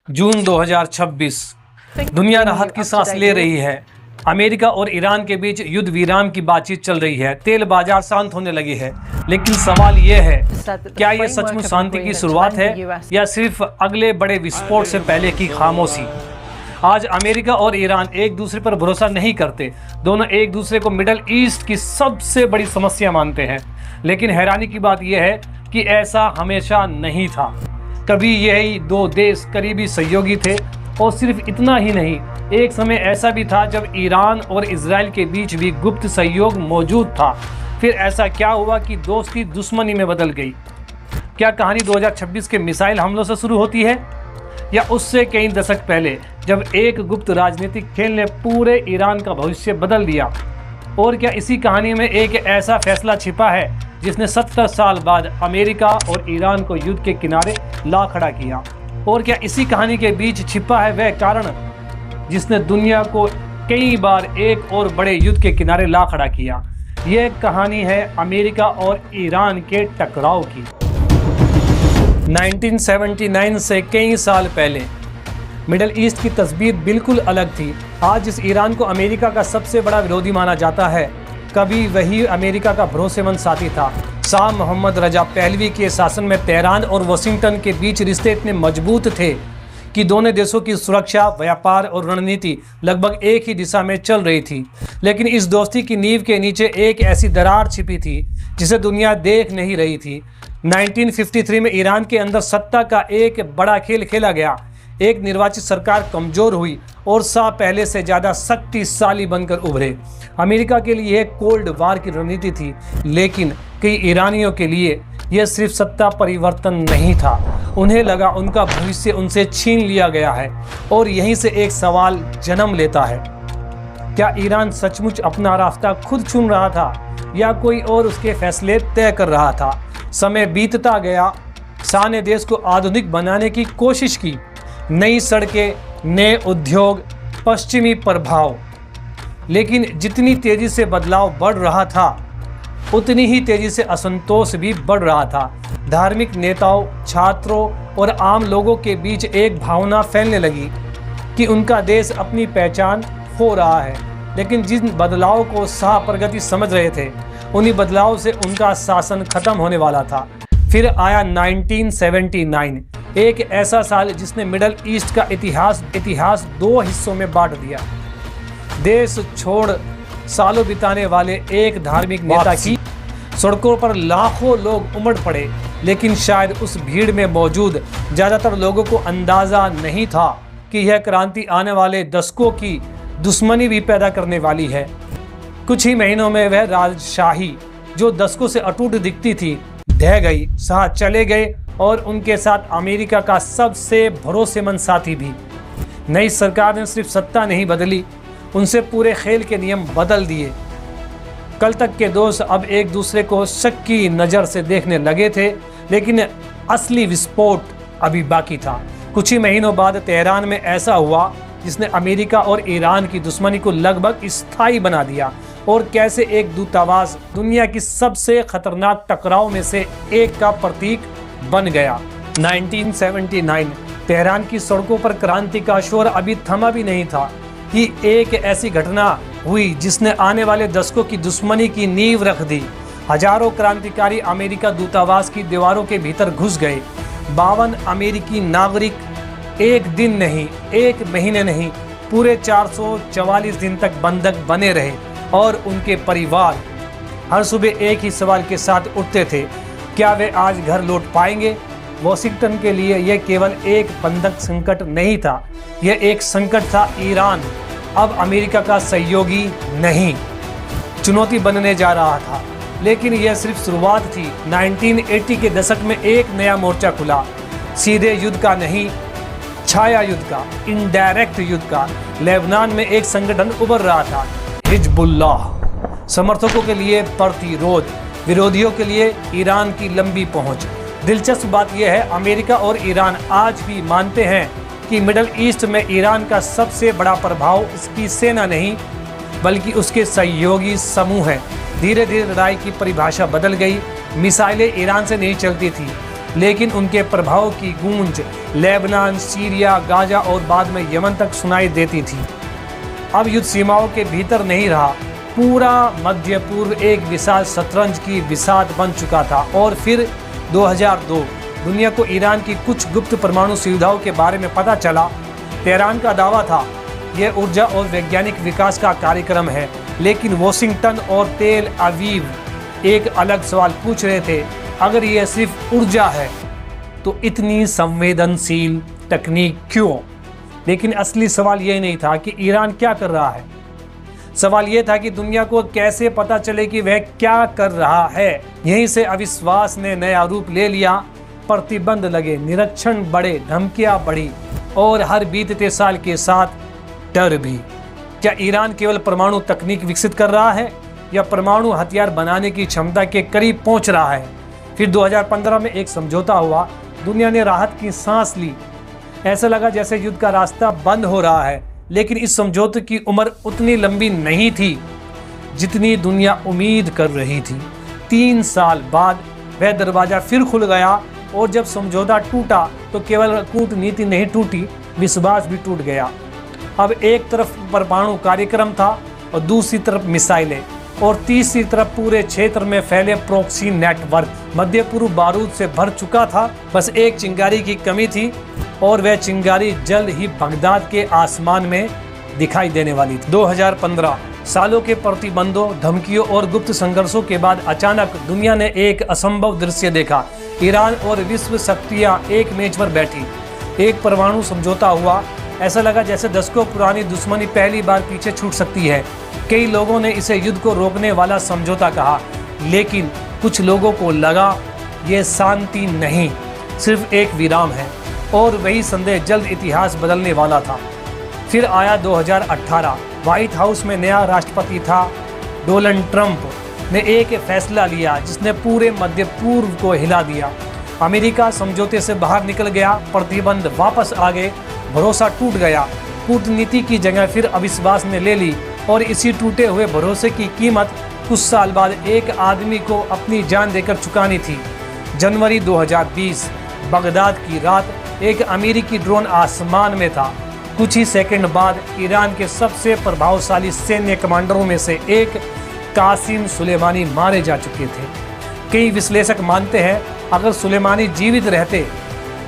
जून 2026 दुनिया राहत की सांस ले रही है। अमेरिका और ईरान के बीच युद्ध विराम की बातचीत चल रही है। तेल बाजार शांत होने लगे हैं, लेकिन सवाल यह है, क्या यह सचमुच शांति की शुरुआत है या सिर्फ अगले बड़े विस्फोट से पहले की खामोशी? आज अमेरिका और ईरान एक दूसरे पर भरोसा नहीं करते। दोनों एक दूसरे को मिडल ईस्ट की सबसे बड़ी समस्या मानते हैं। लेकिन हैरानी की बात यह है कि ऐसा हमेशा नहीं था। कभी यही दो देश करीबी सहयोगी थे, और सिर्फ इतना ही नहीं, एक समय ऐसा भी था जब ईरान और इजराइल के बीच भी गुप्त सहयोग मौजूद था। फिर ऐसा क्या हुआ कि दोस्ती दुश्मनी में बदल गई? क्या कहानी 2026 के मिसाइल हमलों से शुरू होती है, या उससे कई दशक पहले जब एक गुप्त राजनीतिक खेल ने पूरे ईरान का भविष्य बदल दिया? और क्या इसी कहानी में एक ऐसा फैसला छिपा है जिसने 70 साल बाद अमेरिका और ईरान को युद्ध के किनारे ला खड़ा किया? और क्या इसी कहानी के बीच छिपा है वह कारण जिसने दुनिया को कई बार एक और बड़े युद्ध के किनारे ला खड़ा किया? यह कहानी है अमेरिका और ईरान के टकराव की। 1979 से कई साल पहले मिडल ईस्ट की तस्वीर बिल्कुल अलग थी। आज जिस ईरान को अमेरिका का सबसे बड़ा विरोधी माना जाता है, कभी वही अमेरिका का भरोसेमंद साथी था। शाह मोहम्मद रजा पहलवी के शासन में तेहरान और वाशिंगटन के बीच रिश्ते इतने मजबूत थे कि दोनों देशों की सुरक्षा, व्यापार और रणनीति लगभग एक ही दिशा में चल रही थी। लेकिन इस दोस्ती की नींव के नीचे एक ऐसी दरार छिपी थी जिसे दुनिया देख नहीं रही थी। 1953 में ईरान के अंदर सत्ता का एक बड़ा खेल खेला गया। एक निर्वाचित सरकार कमजोर हुई और शाह पहले से ज़्यादा शक्तिशाली बनकर उभरे। अमेरिका के लिए एक कोल्ड वार की रणनीति थी, लेकिन कई ईरानियों के लिए यह सिर्फ सत्ता परिवर्तन नहीं था। उन्हें लगा उनका भविष्य उनसे छीन लिया गया है। और यहीं से एक सवाल जन्म लेता है, क्या ईरान सचमुच अपना रास्ता खुद चुन रहा था, या कोई और उसके फैसले तय कर रहा था? समय बीतता गया। शाह ने देश को आधुनिक बनाने की कोशिश की। नई सड़कें, नए उद्योग, पश्चिमी प्रभाव। लेकिन जितनी तेजी से बदलाव बढ़ रहा था, उतनी ही तेजी से असंतोष भी बढ़ रहा था। धार्मिक नेताओं, छात्रों और आम लोगों के बीच एक भावना फैलने लगी कि उनका देश अपनी पहचान खो रहा है। लेकिन जिन बदलाव को शाह प्रगति समझ रहे थे, उन्हीं बदलाव से उनका शासन खत्म होने वाला था। फिर आया 1979, एक ऐसा साल जिसने मिडल ईस्ट का इतिहास दो हिस्सों में बांट दिया। देश छोड़ सालों बिताने वाले एक धार्मिक नेता की सड़कों पर लाखों लोग उमड़ पड़े, लेकिन शायद उस भीड़ में मौजूद ज़्यादातर लोगों को अंदाज़ा नहीं था कि यह क्रांति आने वाले दशकों की दुश्मनी भी पैदा करने वाली है। कुछ ही महीनों में वह राजशाही जो दशकों से अटूट दिखती थी, ढह गई। शाह चले गए और उनके साथ अमेरिका का सबसे भरोसेमंद साथी भी। नई सरकार ने सिर्फ सत्ता नहीं बदली, उनसे पूरे खेल के नियम बदल दिए। कल तक के दोस्त अब एक दूसरे को शक की नज़र से देखने लगे थे, लेकिन असली विस्फोट अभी बाकी था। कुछ ही महीनों बाद तेहरान में ऐसा हुआ जिसने अमेरिका और ईरान की दुश्मनी को लगभग स्थायी बना दिया। और कैसे एक दूतावास दुनिया की सबसे खतरनाक टकराव में से एक का प्रतीक बन गया। 1979 तेहरान की सड़कों पर क्रांति का शोर अभी थमा भी नहीं था कि एक ऐसी घटना हुई जिसने आने वाले दशकों की दुश्मनी की नींव रख दी। हजारों क्रांतिकारी अमेरिका दूतावास की दीवारों के भीतर घुस गए। 52 अमेरिकी नागरिक एक दिन नहीं, एक महीने नहीं, पूरे 444 दिन तक बंधक बने रहे। और उनके परिवार हर सुबह एक ही सवाल के साथ उठते थे, क्या वे आज घर लौट पाएंगे? वाशिंगटन के लिए यह केवल एक बंधक संकट नहीं था, यह एक संकट था। ईरान अब अमेरिका का सहयोगी नहीं, चुनौती बनने जा रहा था। लेकिन यह सिर्फ शुरुआत थी। 1980 के दशक में एक नया मोर्चा खुला, सीधे युद्ध का नहीं, छाया युद्ध का, इनडायरेक्ट युद्ध का। लेबनान में एक संगठन उभर रहा था, हिजबुल्लाह। समर्थकों के लिए प्रतिरोध, विरोधियों के लिए ईरान की लंबी पहुंच। दिलचस्प बात यह है, अमेरिका और ईरान आज भी मानते हैं कि मिडल ईस्ट में ईरान का सबसे बड़ा प्रभाव उसकी सेना नहीं, बल्कि उसके सहयोगी समूह है। धीरे धीरे लड़ाई की परिभाषा बदल गई। मिसाइलें ईरान से नहीं चलती थी, लेकिन उनके प्रभाव की गूंज लेबनान, सीरिया, गाजा और बाद में यमन तक सुनाई देती थी। अब युद्ध सीमाओं के भीतर नहीं रहा, पूरा मध्य पूर्व एक विशाल शतरंज की बिसात बन चुका था। और फिर 2002 दुनिया को ईरान की कुछ गुप्त परमाणु सुविधाओं के बारे में पता चला। तेहरान का दावा था यह ऊर्जा और वैज्ञानिक विकास का कार्यक्रम है, लेकिन वॉशिंगटन और तेल अवीव एक अलग सवाल पूछ रहे थे। अगर यह सिर्फ ऊर्जा है तो इतनी संवेदनशील तकनीक क्यों? लेकिन असली सवाल यह नहीं था कि ईरान क्या कर रहा है। सवाल यह था कि दुनिया को कैसे पता चले कि वह क्या कर रहा है। यहीं से अविश्वास ने नया रूप ले लिया। प्रतिबंध लगे, निरीक्षण बढ़े, धमकियां बढ़ी और हर बीतते साल के साथ डर भी। क्या ईरान केवल परमाणु तकनीक विकसित कर रहा है या परमाणु हथियार बनाने की क्षमता के करीब पहुंच रहा है? फिर 2015 में एक समझौता हुआ। दुनिया ने राहत की सांस ली। ऐसा लगा जैसे युद्ध का रास्ता बंद हो रहा है। लेकिन इस समझौते की उम्र उतनी लंबी नहीं थी जितनी दुनिया उम्मीद कर रही थी। 3 साल बाद वह दरवाजा फिर खुल गया और जब समझौता टूटा तो केवल कूटनीति नहीं टूटी, विश्वास भी टूट गया। अब एक तरफ परमाणु कार्यक्रम था और दूसरी तरफ मिसाइलें और तीसरी तरफ पूरे क्षेत्र में फैले प्रॉक्सी नेटवर्क। मध्य पूर्व बारूद से भर चुका था, बस एक चिंगारी की कमी थी और वह चिंगारी जल्द ही बगदाद के आसमान में दिखाई देने वाली थी। 2015 सालों के प्रतिबंधों, धमकियों और गुप्त संघर्षों के बाद अचानक दुनिया ने एक असंभव दृश्य देखा। ईरान और विश्व शक्तियां एक मेज पर बैठी, एक परमाणु समझौता हुआ। ऐसा लगा जैसे दशकों पुरानी दुश्मनी पहली बार पीछे छूट सकती है। कई लोगों ने इसे युद्ध को रोकने वाला समझौता कहा, लेकिन कुछ लोगों को लगा ये शांति नहीं, सिर्फ एक विराम है। और वही संदेश जल्द इतिहास बदलने वाला था। फिर आया 2018। व्हाइट हाउस में नया राष्ट्रपति था। डोनाल्ड ट्रंप ने एक फैसला लिया जिसने पूरे मध्य पूर्व को हिला दिया। अमेरिका समझौते से बाहर निकल गया, प्रतिबंध वापस आ गए, भरोसा टूट गया। कूटनीति की जगह फिर अविश्वास ने ले ली और इसी टूटे हुए भरोसे की कीमत कुछ साल बाद एक आदमी को अपनी जान देकर चुकानी थी। जनवरी 2020 बगदाद की रात एक अमेरिकी ड्रोन आसमान में था। कुछ ही सेकंड बाद ईरान के सबसे प्रभावशाली सैन्य कमांडरों में से एक कासिम सुलेमानी मारे जा चुके थे। कई विश्लेषक मानते हैं अगर सुलेमानी जीवित रहते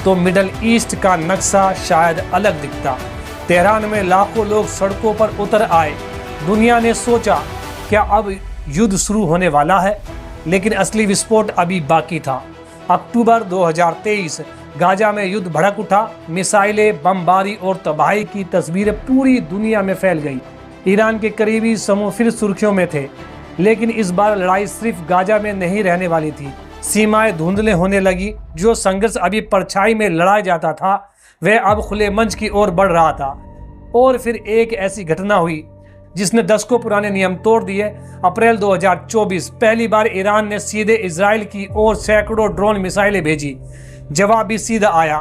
तो मिडल ईस्ट का नक्शा शायद अलग दिखता। तेहरान में लाखों लोग सड़कों पर उतर आए। दुनिया ने सोचा क्या अब युद्ध शुरू होने वाला है, लेकिन असली विस्फोट अभी बाकी था। अक्टूबर 2023 गाजा में युद्ध भड़क उठा। मिसाइलें, बमबारी और तबाही की तस्वीरें पूरी दुनिया में फैल गई। ईरान के करीबी समूह फिर सुर्खियों में थे, लेकिन इस बार लड़ाई सिर्फ गाजा में नहीं रहने वाली थी। सीमाएं धुंधले होने लगी। जो संघर्ष अभी परछाई में लड़ा जाता था वह अब खुले मंच की ओर बढ़ रहा था। और फिर एक ऐसी घटना हुई जिसने दशकों पुराने नियम तोड़ दिए। अप्रैल 2024 पहली बार ईरान ने सीधे इजराइल की ओर सैकड़ों ड्रोन मिसाइलें भेजी। जवाब भी सीधा आया।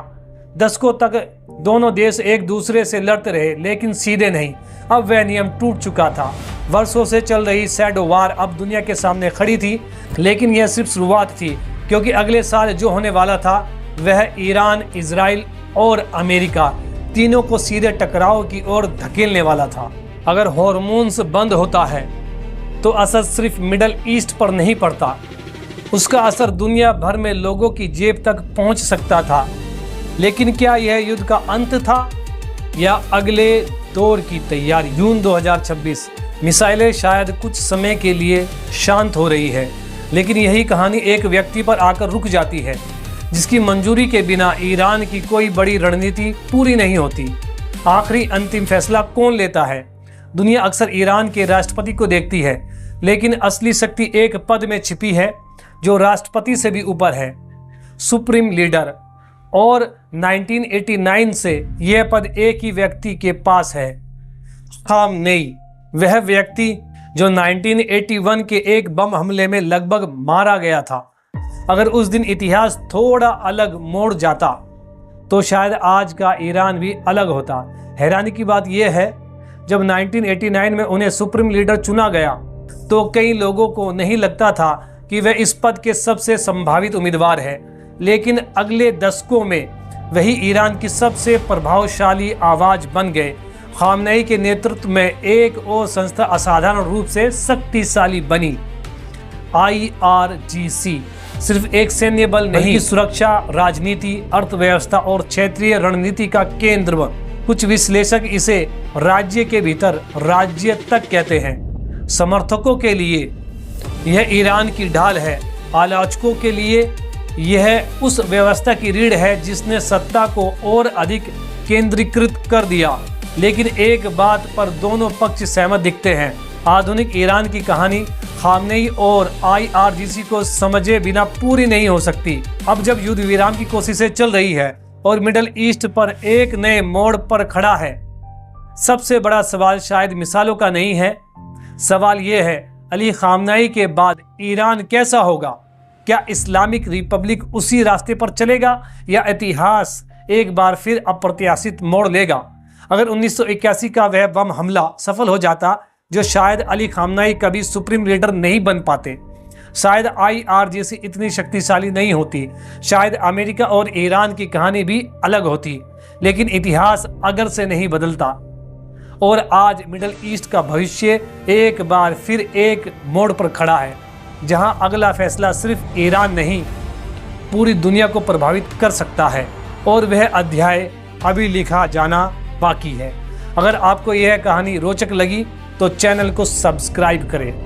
दशकों तक दोनों देश एक दूसरे से लड़ते रहे, लेकिन सीधे नहीं। अब वह नियम टूट चुका था। वर्षों से चल रही शैडो वार अब दुनिया के सामने खड़ी थी, लेकिन यह सिर्फ शुरुआत थी, क्योंकि अगले साल जो होने वाला था वह ईरान, इजराइल और अमेरिका तीनों को सीधे टकराव की ओर धकेलने वाला था। अगर हॉर्मोन्स बंद होता है तो असर सिर्फ मिडल ईस्ट पर नहीं पड़ता, उसका असर दुनिया भर में लोगों की जेब तक पहुंच सकता था। लेकिन क्या यह युद्ध का अंत था या अगले दौर की तैयारी? जून 2026 मिसाइलें शायद कुछ समय के लिए शांत हो रही है, लेकिन यही कहानी एक व्यक्ति पर आकर रुक जाती है जिसकी मंजूरी के बिना ईरान की कोई बड़ी रणनीति पूरी नहीं होती। आखिरी अंतिम फैसला कौन लेता है? दुनिया अक्सर ईरान के राष्ट्रपति को देखती है, लेकिन असली शक्ति एक पद में छिपी है जो राष्ट्रपति से भी ऊपर है, सुप्रीम लीडर। और 1989 से यह पद एक ही व्यक्ति के पास है, खामनेई। वह व्यक्ति जो 1981 के एक बम हमले में लगभग मारा गया था। अगर उस दिन इतिहास थोड़ा अलग मोड़ जाता तो शायद आज का ईरान भी अलग होता। हैरानी की बात यह है, जब 1989 में उन्हें सुप्रीम लीडर चुना गया तो कई लोगों को नहीं लगता था कि वह इस पद के सबसे संभावित उम्मीदवार है। लेकिन अगले दशकों में वही ईरान की सबसे प्रभावशाली आवाज़ बन गए। खामनेई के नेतृत्व में एक और संस्था असाधारण रूप से शक्तिशाली बनी। IRGC सिर्फ एक सैन्य बल नहीं, सुरक्षा, राजनीति, अर्थव्यवस्था और क्षेत्रीय रणनीति का केंद्र। कुछ विश्लेषक इसे राज्य के भीतर राज्य तक कहते हैं। समर्थकों के लिए यह ईरान की ढाल है, आलोचकों के लिए यह उस व्यवस्था की रीढ़ है जिसने सत्ता को और अधिक केंद्रीकृत कर दिया। लेकिन एक बात पर दोनों पक्ष सहमत दिखते हैं, आधुनिक ईरान की कहानी खामनेई और IRGC को समझे बिना पूरी नहीं हो सकती। अब जब युद्ध विराम की कोशिशें चल रही है और मिडल ईस्ट पर एक नए मोड़ पर खड़ा है, सबसे बड़ा सवाल शायद मिसालों का नहीं है। सवाल यह है, अली खामनेई के बाद ईरान कैसा होगा? क्या इस्लामिक रिपब्लिक उसी रास्ते पर चलेगा या इतिहास एक बार फिर अप्रत्याशित मोड़ लेगा? अगर 1981 का वह बम हमला सफल हो जाता, जो शायद अली खामनेई कभी सुप्रीम लीडर नहीं बन पाते, शायद IRGC इतनी शक्तिशाली नहीं होती, शायद अमेरिका और ईरान की कहानी भी अलग होती। लेकिन इतिहास अगर से नहीं बदलता और आज मिडल ईस्ट का भविष्य एक बार फिर एक मोड़ पर खड़ा है, जहां अगला फैसला सिर्फ ईरान नहीं, पूरी दुनिया को प्रभावित कर सकता है। और वह अध्याय अभी लिखा जाना बाकी है। अगर आपको यह कहानी रोचक लगी तो चैनल को सब्सक्राइब करें।